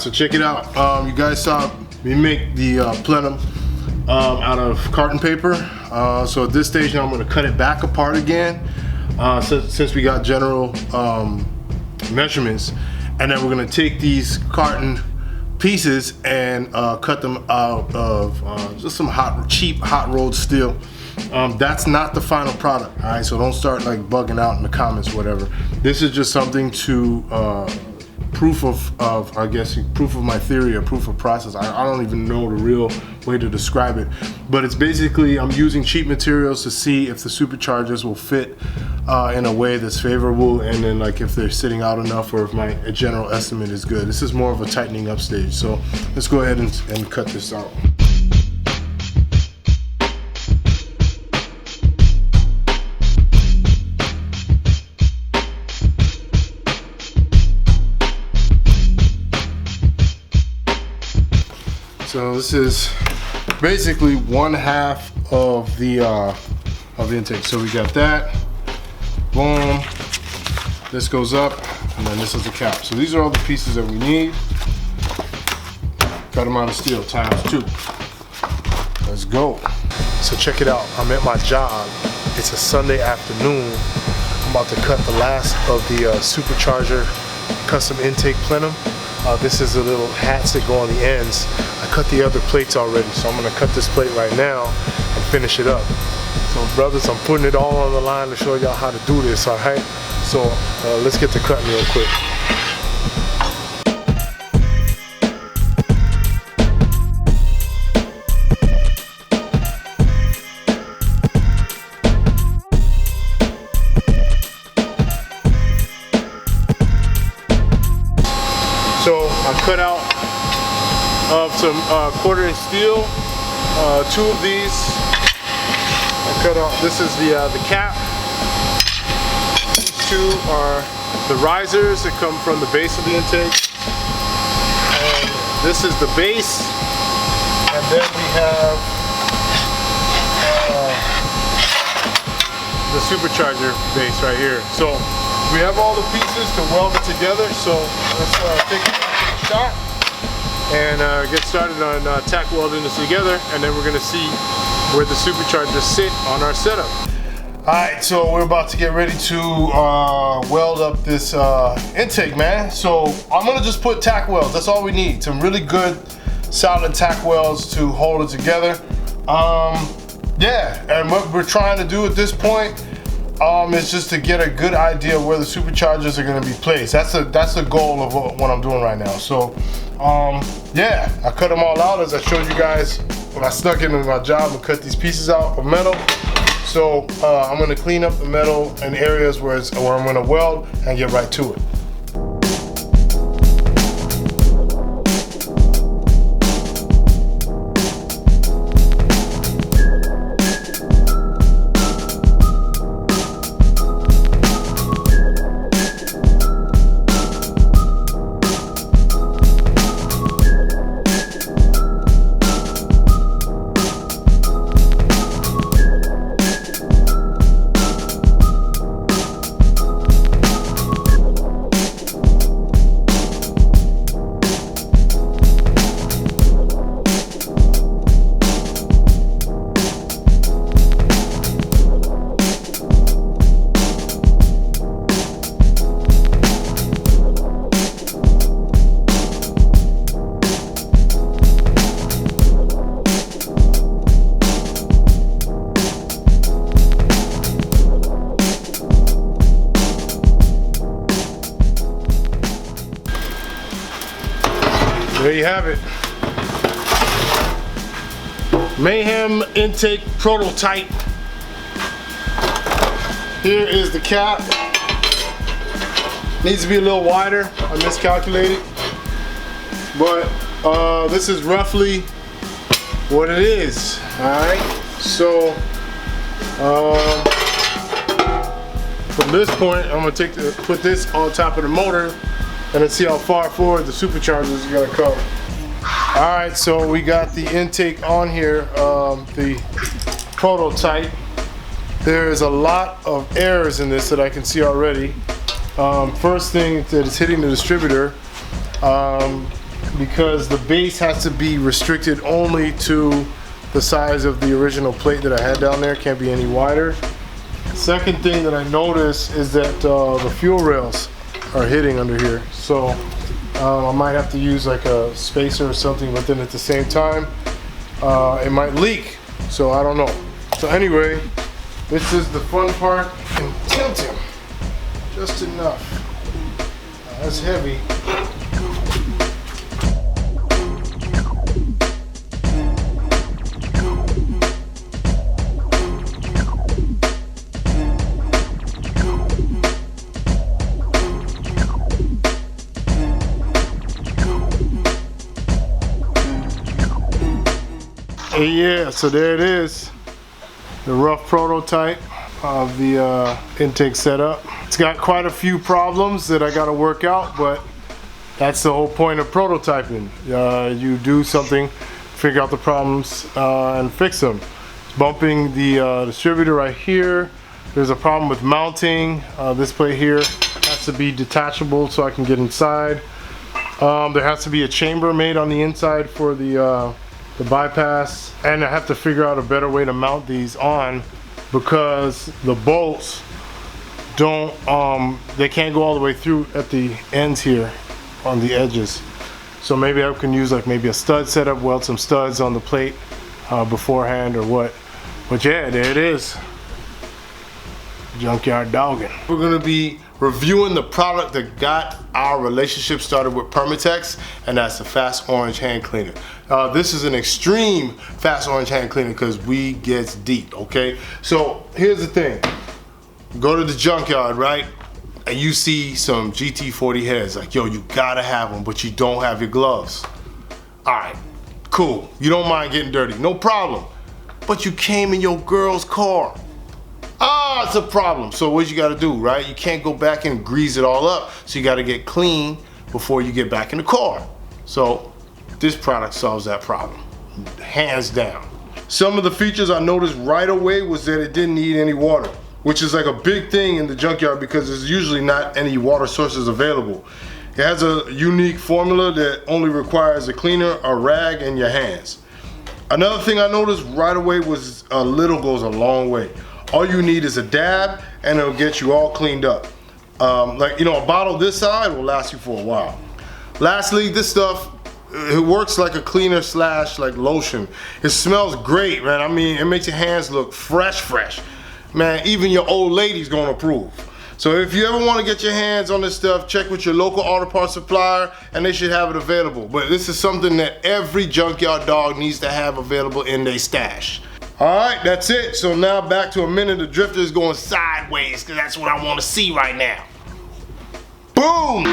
so check it out. You guys saw me make the plenum out of carton paper. So at this stage now I'm going to cut it back apart again, since we got general measurements, and then we're going to take these carton pieces and cut them out of just some cheap hot rolled steel. That's not the final product, all right? So don't start like bugging out in the comments, whatever. This is just something to proof of I guess proof of my theory or proof of process. I don't even know the real way to describe it, but it's basically I'm using cheap materials to see if the superchargers will fit in a way that's favorable, and then like if they're sitting out enough, or if my general estimate is good. This is more of a tightening up stage, so let's go ahead and cut this out. So this is basically 1/2 of the intake. So we got that, boom, this goes up, and then this is the cap. So these are all the pieces that we need. Cut them out of steel, ×2. Let's go. So check it out, I'm at my job. It's a Sunday afternoon. I'm about to cut the last of the Supercharger custom intake plenum. This is the little hats that go on the ends. I cut the other plates already, so I'm gonna cut this plate right now and finish it up. So brothers, I'm putting it all on the line to show y'all how to do this, all right? So let's get to cutting real quick. So I cut out some 1/4" steel, 2 of these. I cut out. This is the cap. These 2 are the risers that come from the base of the intake, and this is the base. And then we have the supercharger base right here. So we have all the pieces to weld it together. So let's take a shot and get started on tack welding this together, and then we're gonna see where the superchargers sit on our setup. Alright, so we're about to get ready to weld up this intake, man. So I'm gonna just put tack welds, that's all we need. Some really good solid tack welds to hold it together. Yeah, and what we're trying to do at this point is just to get a good idea of where the superchargers are going to be placed. That's the goal of what I'm doing right now. So yeah, I cut them all out as I showed you guys when I snuck into my job and cut these pieces out of metal. So I'm going to clean up the metal in areas where I'm going to weld and get right to it. There you have it. Mayhem intake prototype. Here is the cap. Needs to be a little wider. I miscalculated. But this is roughly what it is. Alright. So from this point, I'm gonna put this on top of the motor and then see how far forward the superchargers are gonna come. All right, so we got the intake on here, the prototype. There is a lot of errors in this that I can see already. First thing that is hitting the distributor, because the base has to be restricted only to the size of the original plate that I had down there. Can't be any wider. Second thing that I noticed is that the fuel rails are hitting under here. So I might have to use like a spacer or something, but then at the same time, it might leak. So I don't know. So anyway, this is the fun part in tilting. Just enough. That's heavy. Hey, yeah, so there it is. The rough prototype of the intake setup. It's got quite a few problems that I got to work out, but that's the whole point of prototyping. You do something, figure out the problems, and fix them. Bumping the distributor right here. There's a problem with mounting. This plate here has to be detachable so I can get inside. There has to be a chamber made on the inside for the bypass, and I have to figure out a better way to mount these on, because the bolts don't they can't go all the way through at the ends here on the edges. So maybe I can use like maybe a stud setup, weld some studs on the plate beforehand or what. But yeah, there it is. Junkyard Doggin. We're gonna be reviewing the product that got our relationship started with Permatex, and that's the Fast Orange Hand Cleaner. This is an extreme Fast Orange Hand Cleaner because we gets deep, okay? So here's the thing. Go to the junkyard, right? And you see some GT40 heads. Like, yo, you gotta have them, but you don't have your gloves. All right, cool. You don't mind getting dirty, no problem. But you came in your girl's car. Ah, it's a problem. So what you gotta do, right? You can't go back and grease it all up. So you gotta get clean before you get back in the car. So this product solves that problem, hands down. Some of the features I noticed right away was that it didn't need any water, which is like a big thing in the junkyard because there's usually not any water sources available. It has a unique formula that only requires a cleaner, a rag, and your hands. Another thing I noticed right away was a little goes a long way. All you need is a dab and it'll get you all cleaned up. Like, you know, a bottle this size will last you for a while. Lastly, this stuff, it works like a cleaner slash like lotion. It smells great, man. I mean, it makes your hands look fresh. Man, even your old lady's gonna approve. So if you ever want to get your hands on this stuff, check with your local auto parts supplier and they should have it available. But this is something that every junkyard dog needs to have available in their stash. Alright, that's it. So now back to a minute of drifters going sideways, because that's what I want to see right now. Boom!